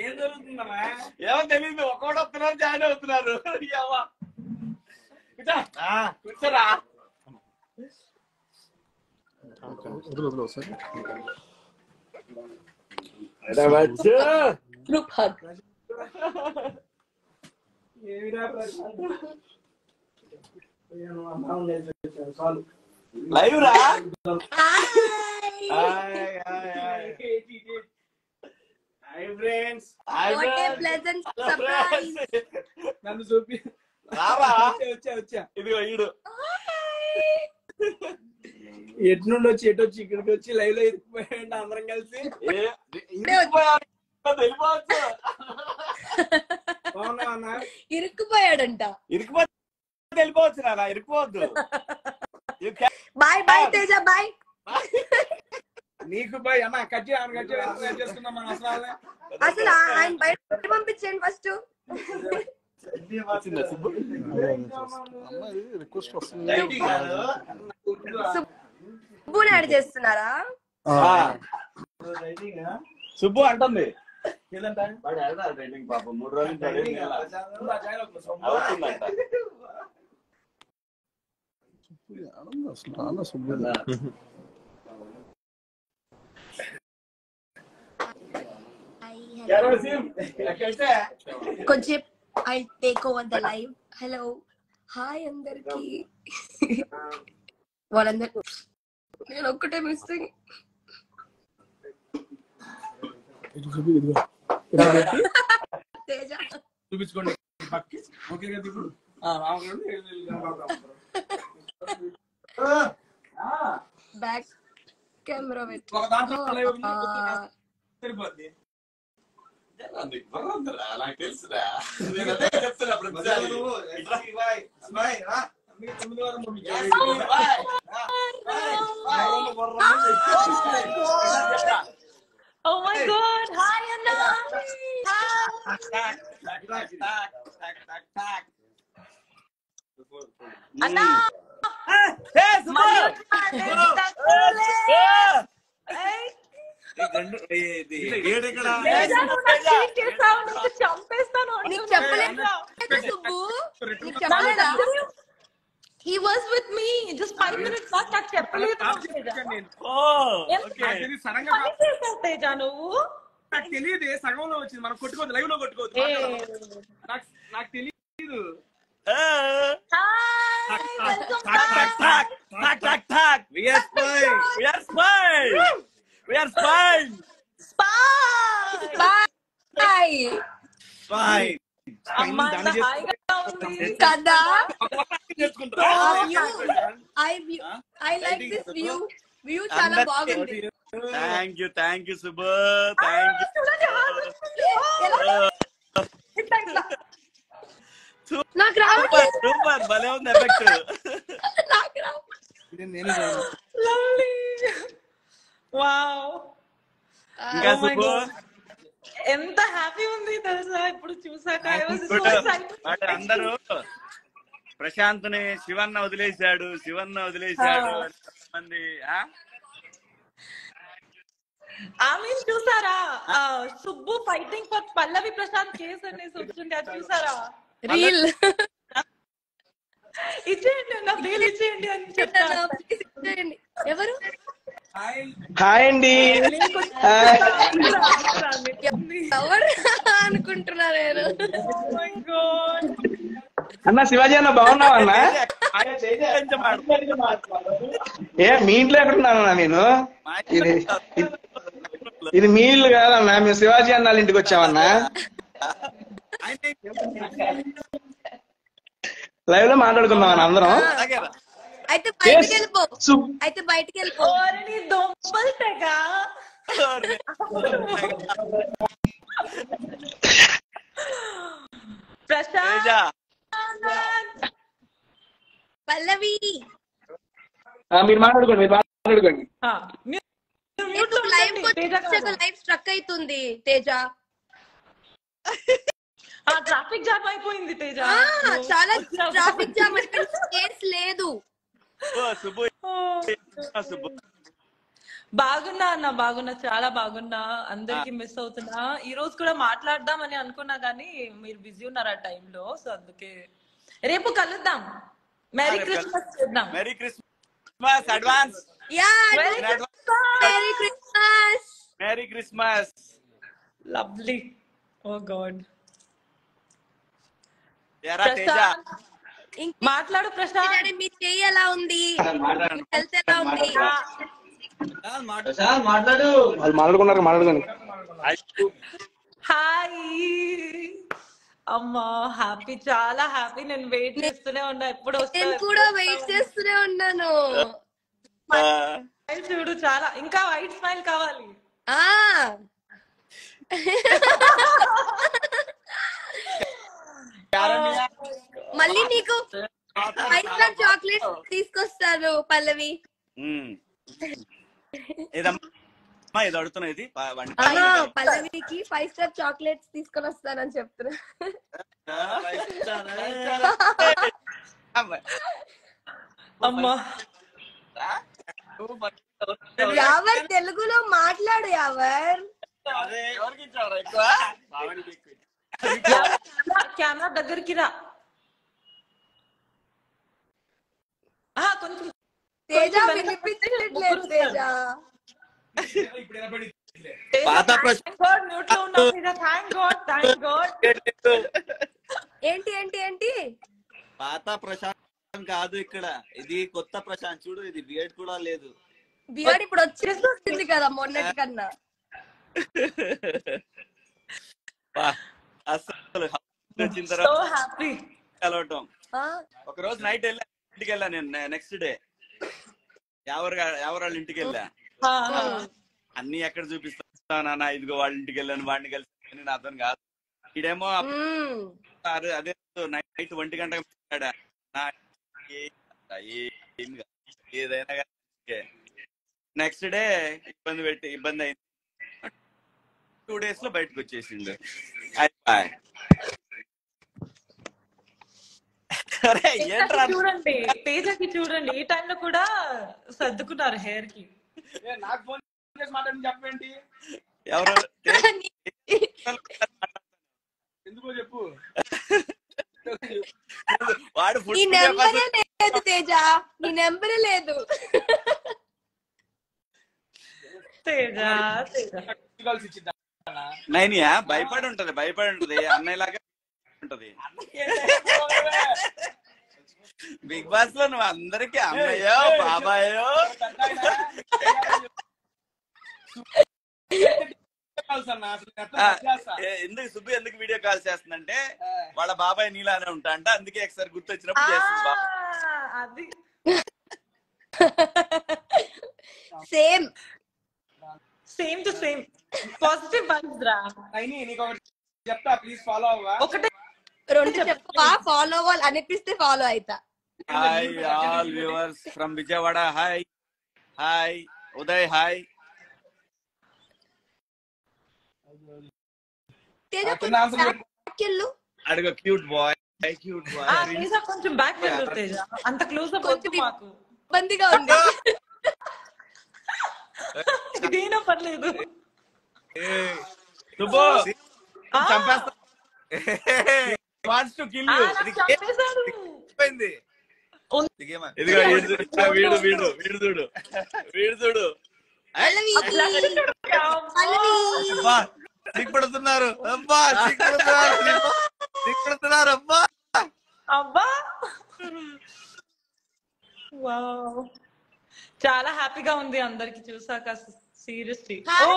ఏం జరుగుతుందమ్మా? ఏమో తెలియదు. ఒక్కోటి వస్తున్నారు, జాయిన్ అవుతున్నారు. కూర్చోరా.
Group hug.
లైవ్ రా.
నన్ను చూపి వచ్చా.
ఇదిగో ఈడు
ఎటు నుండి వచ్చి ఎటు వచ్చి ఇక్కడికి వచ్చి లైవ్ లో ఇరికిపోయాడు అందరం కలిసి.
ఇరుక్కుపోయాడంట.
ఇరికిపోతే వెళ్ళిపోవచ్చు నాన్న, ఇరుక్కుపోవద్దు.
Bye bye Teja bye.
నీకు బాయ్ అన్న. కట్ చేసుకుందాం మన అసలు.
అసలు ఆయన బయట పంపించండి ఫస్ట్.
రిక్వెస్ట్ వస్తుంది.
సుబ్బుని యాడ్ చేస్తున్నారా?
సుబ్బు అంటుంది పాపం 3 రోజులు
కొంచెం I take over the live. Hello hi అందరికి. వాళ్ళందరూ నేను ఒక్కటే మిస్సింగ్. తేజ
చూపించుకోండి. ఓకే కదా ఇప్పుడు
బ్యాక్ కెమెరా పెట్టి
ఒక దాంట్లో సరిపోద్ది.
నాకు తెలుసురా.
Oh my God! Hi Anna. Anna. చంపేస్తాను. నీకు చెప్పలేదా సుబ్బు? నీకు చెప్పలేదా? He was with me just 5 minutes back. నాకు చెప్పలేదు. తేజ నువ్వు
నాకు తెలియదు. సగంలో వచ్చింది. మనం కొట్టుకోవద్దు, లైవ్ లో కొట్టుకోవద్దు. నాకు తెలియదు.
కదా
నేర్చుకుంటా
ఐ లైక్ దిస్ వ్యూ చాలా బాగుంది.
Thank you Subbu, thank you.
నాకు రావట్లేదు.
సూపర్ భలే ఉంది ఎఫెక్ట్.
నాకు రావట్లేదు.
వావ్,
ఇంకా సుబ్బు
ఎంత హ్యాపీ ఉంది తెలుసా ఇప్పుడు చూసాక.
అందరూ ప్రశాంత్ని శివన్న వదిలేశాడు మంది.
ఆమె చూసారా Subbu fighting for Pallavi Prashanth case అనేసి వచ్చింది, అది చూసారా?
రీల్
ఇచ్చేయండి నాకు, రీల్ ఇచ్చేయండి అని చెప్తాను.
ఎవరు?
హాయ్ అండి.
ఎవరు అనుకుంటున్నా నేను.
అన్న శివాజీ అన్న బాగున్నావా అన్న? ఏ మీ ఇంట్లో ఎక్కడున్నానన్నా నేను? ఇది మీ ఇల్లు కాదన్నా, మేము శివాజీ అన్న వాళ్ళ ఇంటికి వచ్చామన్నా. లైవ్ లో మాట్లాడుకుందాం అన్న అందరం.
అయితే బయటికి వెళ్ళిపో.
దొంపలు తెగ ప్రశాంత్
పల్లవి
మీరు మాట్లాడుకోండి.
లైవ్ స్ట్రక్ అవుతుంది తేజ.
ట్రాఫిక్ జామ్ అయిపోయింది తేజ,
చాలా ట్రాఫిక్ జామ్ అయిపోయింది. కేస్ లేదు.
బాగున్నా అన్న, బాగున్నా, చాలా బాగున్నా. అందరికి మిస్ అవుతున్నా. ఈ రోజు కూడా మాట్లాడదాం అని అనుకున్నా గానీ మీరు బిజీ ఉన్నారు ఆ టైంలో, సో అందుకే రేపు కలుద్దాం. మెరీ క్రిస్మస్ చేద్దాం.
Merry Christmas advance. Merry Christmas.
Lovely. Oh god. మాట్లాడు ప్రశాంత్.
మీ చెయ్యి ఎలా ఉంది? హెల్త్ ఎలా ఉంది?
మాట్లాడు. వాళ్ళు మాట్లాడుకోండి.
హాయ్ అమ్మా, హ్యాపీ, చాలా హ్యాపీ. నేను వెయిట్ చేస్తూనే ఉన్నా, ఎప్పుడు
నేను కూడా వెయిట్ చేస్తూనే ఉన్నాను.
చూడు, చాలా ఇంకా వైట్ స్మైల్ కావాలి.
మళ్ళీ నీకు 5 స్టార్ చాక్లెట్ తీసుకొస్తాను పల్లవి.
ఇది అడుగుతున్నా, ఇది
పల్లవికి 5 స్టార్ చాక్లెట్స్ తీసుకొని వస్తానని చెప్తున్నా.
అమ్మా
యావర్ తెలుగులో మాట్లాడు. యావర్
కెమెరా దగ్గరికి రా. కొంచెం
తేజ వినిపించట్లేదు. తేజ ఏంటి ఏంటి ఏంటి?
పాత ప్రశాంత్ కాదు ఇక్కడ, ఇది కొత్త ప్రశాంత్. చూడు, ఇది బియర్డ్ కూడా లేదు.
బియర్డ్ ఇప్పుడు వచ్చేస్తుంది కదా మొన్నటి కన్నా.
అసలు వచ్చిన తర్వాత కలవటం. ఒక రోజు నైట్ ఇంటికి వెళ్ళా నేను. నెక్స్ట్ డే ఎవరు వాళ్ళ ఇంటికి వెళ్ళా. అన్ని ఎక్కడ చూపిస్తానా, ఇదిగో వాళ్ళ ఇంటికి వెళ్ళాను, వాడిని కలిసి అతను కాదు. ఇడేమో అదే నైట్ 1 గంటకు ఏదైనా. నెక్స్ట్ డే ఇబ్బంది అయింది. 2 days లో బయటకు వచ్చేసిండు.
చూడండి తేజకి, చూడండి ఈ టైంలో కూడా సర్దుకున్నారు హెయిర్ కి.
నాకు ఫోన్ చేసి మాట్లాడి చెప్పండి.
ఎవరు
ఎందుకో చెప్పు.
వాడు
నీ నెంబరే లేదు తేజ, నీ నెంబరే లేదు.
తేజ
నైనియా భయపడి ఉంటది అన్నయ్యలాగా ఉంటది. బిగ్ బాస్ లో నువ్వు అందరికి అన్నయ్యో బాబాయో
కాల్స్ అన్న అసలు ఎట్లా చేస్తా
ఎందుకు సుబ్బు ఎందుకు వీడియో కాల్ చేస్తుందంటే వాళ్ళ బాబాయ్ నీలానే ఉంటా అంట, అందుకే ఒకసారి గుర్తొచ్చినప్పుడు చేస్తుంది బాబా.
అది
same
same to same positive vibes రా.
అయినా నీకు ఒకటి చెప్తా, ప్లీజ్ ఫాలో అవ్వా.
ఒకటే
రెండు చెప్పవా? ఫాలో అవ్వాలి అనిపిస్తే ఫాలో అయితా.
Hi all viewers from Vijayawada. Hi hi Uday hi.
Teja
అడుగు cute boy cute boy.
Teja కొంచెం బ్యాక్ వెళ్ళు తేజ, అంత క్లోజ్ అప్ వద్దు మాకు,
ఇబ్బందిగా ఉంది.
ఇదేనా పర్లేదు.
సుబ్బు చంపేస్తా. Wants to kill you.
చంపేశాడు.
ఇదిగో వీడు వీడు వీడు చూడు వీడు చూడు. సిగ్గుపడుతున్నారు అబ్బా, సిగ్గుపడుతున్నారు అబ్బా
అబ్బా. వావ్, చాలా హ్యాపీగా ఉంది అందరికి చూసాక. సీరియస్లీ ఓ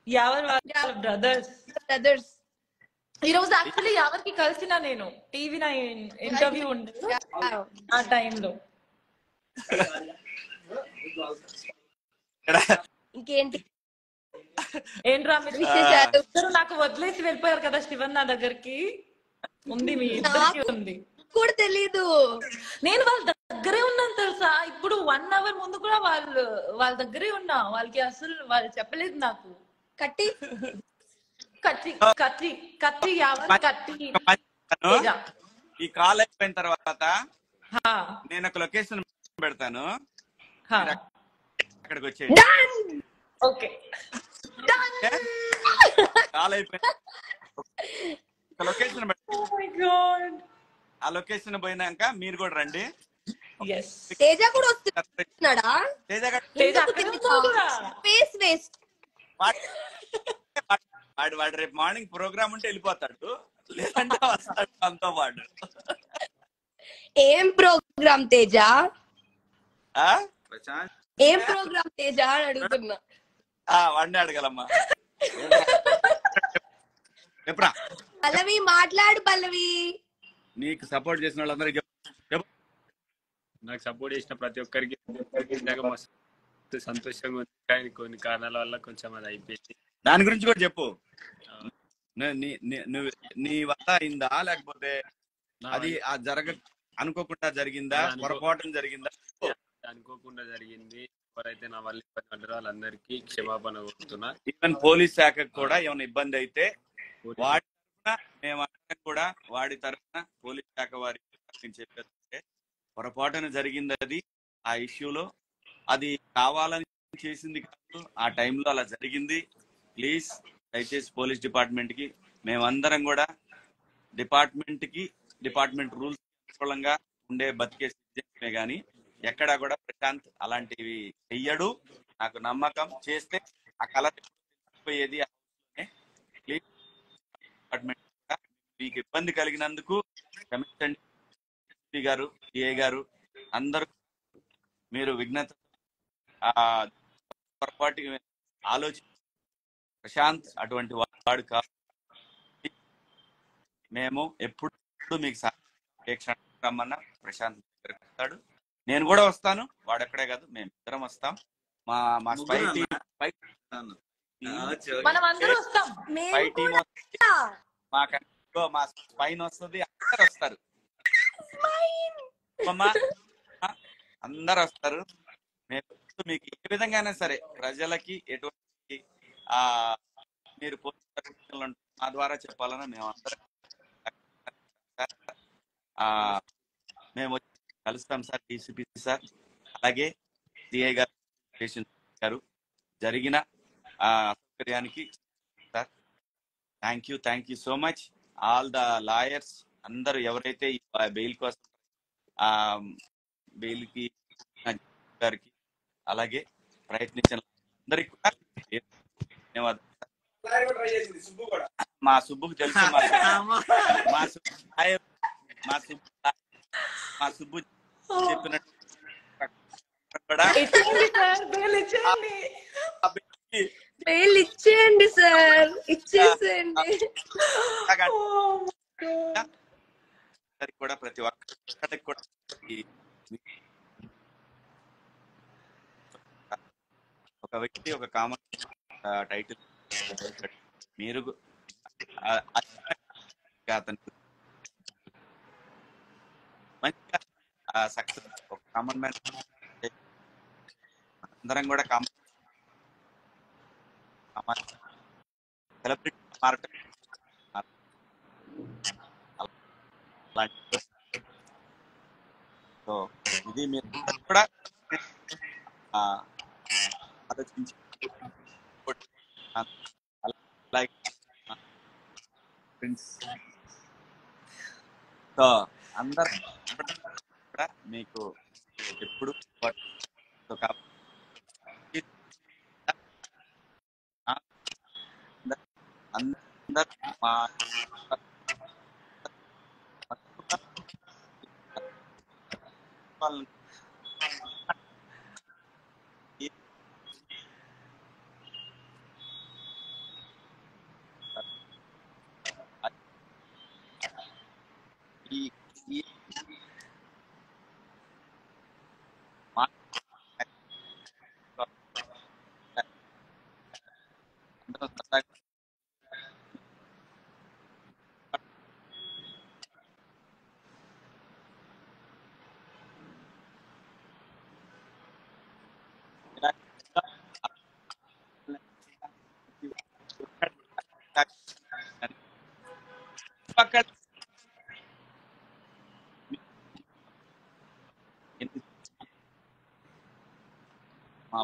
ఎవరు వాళ్ళ బ్రదర్స్. ఈ రోజు యాక్చువల్లీ ఎవరికి కలిసిన నేను టీవీ నా ఇంటర్వ్యూ ఉండే ఆ టైంలో.
ఇంకేంటి
ఏంట్రా మీరు నాకు వదిలేసి వెళ్ళిపోయారు కదా శివన్ నా దగ్గరికి. ఉంది మీ ఇద్దరికి ఉంది
కూడా తెలీదు.
నేను వాళ్ళ దగ్గరే ఉన్నాను తెలుసా. ఇప్పుడు 1 hour ముందు కూడా వాళ్ళ దగ్గరే ఉన్నా. వాళ్ళకి అసలు వాళ్ళు చెప్పలేదు నాకు.
కట్టి
కత్తి కత్తి కత్తి ఎవరు కత్తి.
ఈ కాల్ అయిపోయిన తర్వాత నేను ఒక లొకేషన్ పెడతాను, అక్కడికి వచ్చేయండి.
ఓకే
కాల్ అయిపోయిన లొకేషన్ ఆ లొకేషన్ పోయినాక మీరు కూడా రండి.
తేజ కూడా వస్తున్నాడా? Space waste.
వాడు రేపు మార్నింగ్ ప్రోగ్రామ్ ఉంటే వెళ్ళిపోతాడు, లేదంటే వస్తాడు అంతో పాటు.
ఏం ప్రోగ్రామ్ తేజ? ఏం ప్రోగ్రామ్ తేజ అని అడుగుతున్నా.
వాడిని అడగలమ్మా. చెప్పరా
పల్లవి, మాట్లాడు పల్లవి.
నీకు సపోర్ట్ చేసిన వాళ్ళందరికీ చెప్పు.
నాకు సపోర్ట్ చేసిన ప్రతి ఒక్కరికి మస్తు సంతోషంగా ఉంది, కానీ కొన్ని కారణాల వల్ల కొంచెం అది అయిపోయింది.
దాని గురించి కూడా చెప్పు. నీ వల్ల అయిందా, లేకపోతే అది అనుకోకుండా జరిగిందా, పొరపాటున జరిగిందా?
అనుకోకుండా జరిగింది. ఎవరైతే నా వల్ల ఇబ్బంది పడ్డారో వాళ్ళందరికీ క్షమాపణ కోరుతున్నా.
ఈవెన్ పోలీస్ శాఖకు కూడా ఏమైనా ఇబ్బంది అయితే వాడి తరఫున మేమందరం కూడా వాడి తరఫున పోలీస్ శాఖ వారికి చెప్పేస్తే పొరపాటున జరిగింది అది. ఆ ఇష్యూలో అది కావాలని చేసింది కాదు, ఆ టైంలో అలా జరిగింది. ప్లీజ్ దయచేసి పోలీస్ డిపార్ట్మెంట్ కి మేమందరం కూడా డిపార్ట్మెంట్ రూల్స్ అనుకూలంగా ఉండే బతికే సిటిజన్స్మే గానీ ఎక్కడా కూడా ప్రశాంత్ అలాంటివి చెయ్యడు. నాకు నమ్మకం. చేస్తే ఆ కలర్ పోయేది. ప్లీజ్ డిపార్ట్మెంట్ మీకు ఇబ్బంది కలిగినందుకు క్షమించండి. ఎస్పీ గారు, సిఐ గారు అందరూ మీరు విఘ్నత పొరపాటు ఆలోచన. ప్రశాంత్ అటువంటి వాడు కాదు. మేము ఎప్పుడు మీకు ఏ క్షణం రమ్మన్నా ప్రశాంత్ దగ్గరికి వస్తాడు. నేను కూడా వస్తాను, వాడెక్కడే కాదు, మేము ఇద్దరం వస్తాం. మా స్పై టీం మా స్పైన్ వస్తుంది, అందరు వస్తారు. అందరు వస్తారు. మీకు ఏ విధంగానే సరే ప్రజలకి ఎటువంటి మీరు మా ద్వారా చెప్పాలని మేము అందరం మేము వచ్చి కలుస్తాం సార్. డీసీపీ సార్, అలాగే సిఐ గారు జరిగిన అసౌకర్యానికి sir thank you so much. All the lawyers అందరూ ఎవరైతే బెయిల్ కోసం బెయిల్కి గారికి అలాగే ప్రయత్నించిన అందరికి కూడా ధన్యవాదాలు. మా సుబ్బుకు తెలుసు, మా సుబ్బు చెప్పినట్టు
మెయిల్ ఇచ్చేయండి సార్, ఇచ్చేసేయండి.
కూడా ప్రతి ఒక్కరికి కూడా ఒక వ్యక్తి ఒక కామన్ టైటిల్ మీరు అతను మంచిగా సక్సెస్ ఒక కామన్ మ్యాన్ అందరం కూడా కామన్ సెలబ్రిటీ మారటం అలాంటి. సో ఇది మీరు కూడా ఆలోచించి సో అందరు కూడా మీకు ఎప్పుడు అందరు మా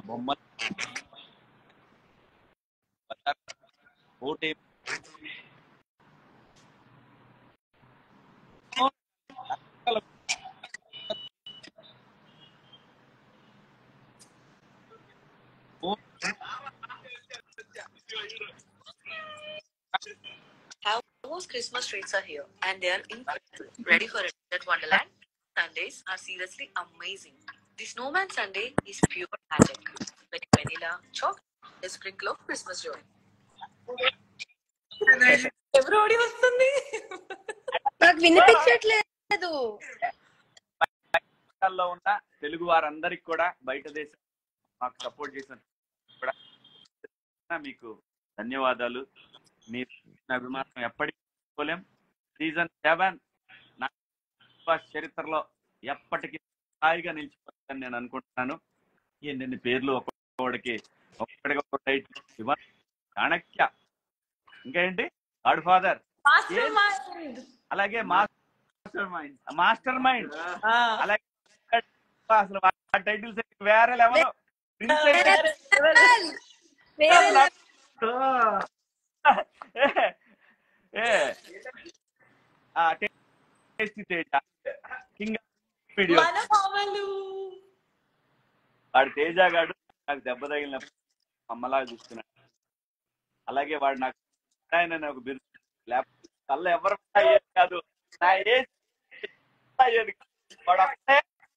బొమ్మలు ఓటే
Most Christmas treats are here, and they are incredible. Ready for a desert wonderland? Sundays are seriously amazing. The Snowman Sunday is pure magic. With vanilla, chocolate, a sprinkle of Christmas joy.
ఎవరోడి వస్తుంది?
నాకు వినిపించట్లేదు.
లో ఉన్న తెలుగు వారందరికి కూడా బయట దేశం మాకు సపోర్ట్ చేసిన కూడా మీకు ధన్యవాదాలు. మీ అభిమానం ఎప్పటికీ పోలేం. సీజన్ 7 నా చరిత్రలో ఎప్పటికీ స్థాయిగా నిలిచిపోతుందని నేను అనుకుంటున్నాను. ఎన్ని పేర్లు ఒక్కొక్కడికి ఒక్కొక్కడికి టైటిల్ ఇవ్వాలి. చాణక్య, ఇంకా ఏంటి, గాడ్ ఫాదర్, అలాగే మాస్టర్ మైండ్, అలాగే అసలు టైటిల్స్ వేరే లెవెల్. వాడు తేజగాడు నాకు దెబ్బ తగిలినప్పుడు అమ్మలాగా చూస్తున్నాడు. అలాగే వాడు నాకు ఆయన ఒక బిరుదు, లేకపోతే కళ్ళ ఎవరు కాదు నా ఏజ్ అయ్యేది.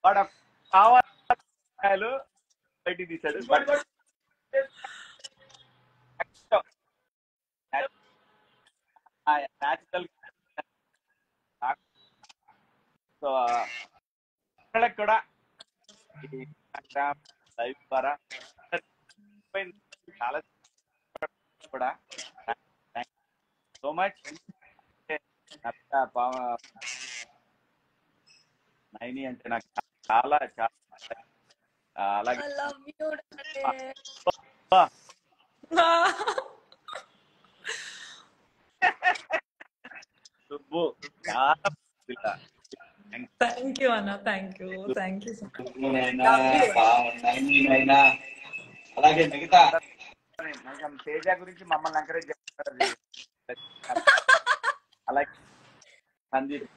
వాడు కావాలి బయటికి తీశాడు. న్యాచురల్ సో పిల్లలకు కూడా లైవ్ ద్వారా చాలా కూడా సో మచ్. నైని అంటే నాకు చాలా చాలా అలాగే సుబ్బు చాలా
థ్యాంక్ యూ అన్న, థ్యాంక్ యూ
అలాగే మిగతా తేజ గురించి మమ్మల్ని ఎంకరేజ్ చేస్తారు. అలాగే సందీప్,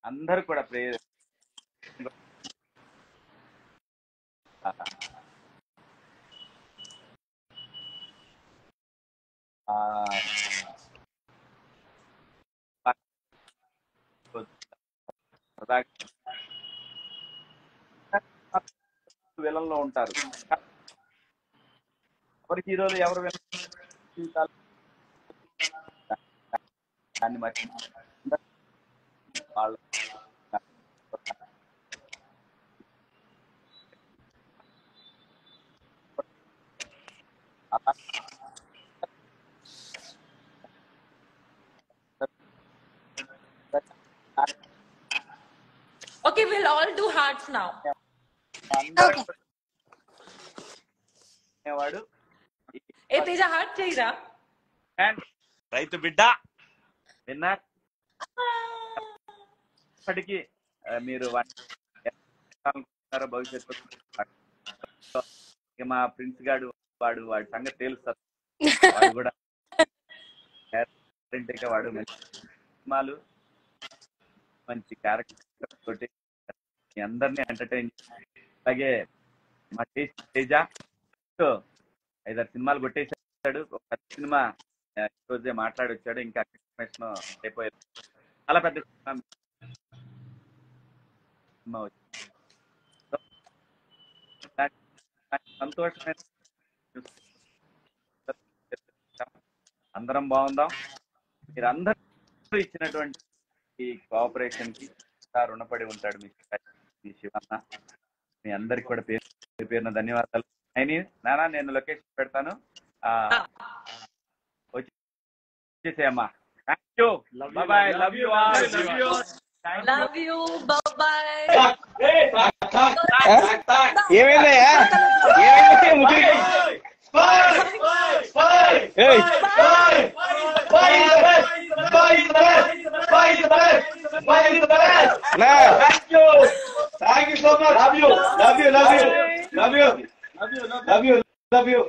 అందరు కూడా ప్రేయర్ విలన్లో ఉంటారు. ఎవరి హీరోలు ఎవరు జీవితాలు దాన్ని బట్టి వాళ్ళ
Okay, we'll all do hearts now.
వాడు
ఏ తేజ హార్ట్ చేయరా?
రైతు బిడ్డ విన్నర్. ఇప్పటికీ మీరు భవిష్యత్తు మా ప్రిన్స్ గాడు వాడి సంగతి తెలుస్తారు. వాడు కూడా వాడు మంచి సినిమాలు మంచి క్యారెక్టర్ తోటి మీ అందరినీ ఎంటర్టైన్. అలాగే మా తేజ 5-6 సినిమాలు కొట్టేశాడు. ఒక సినిమా రోజే మాట్లాడి వచ్చాడు. ఇంకా అయిపోయాడు. చాలా పెద్ద సినిమా వచ్చింది. సంతోషమైన అందరం బాగుందాం. మీరు అందరూ ఇచ్చినటువంటి ఈ కోఆపరేషన్ కి రుణపడి ఉంటాడు మీ శివన్న. మీ అందరికి కూడా పేరున ధన్యవాదాలు. నానా నేను లొకేషన్ పెడతాను, వచ్చేసేయమ్మా. Thank you. Bye. Love you all.
Love you. Bye-bye.
ఏమైందయ్యా?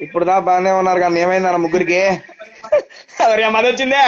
ఇప్పుడు దా బాగానే ఉన్నారు కానీ ఏమైందన్న ముగ్గురికి? మది వచ్చిందే.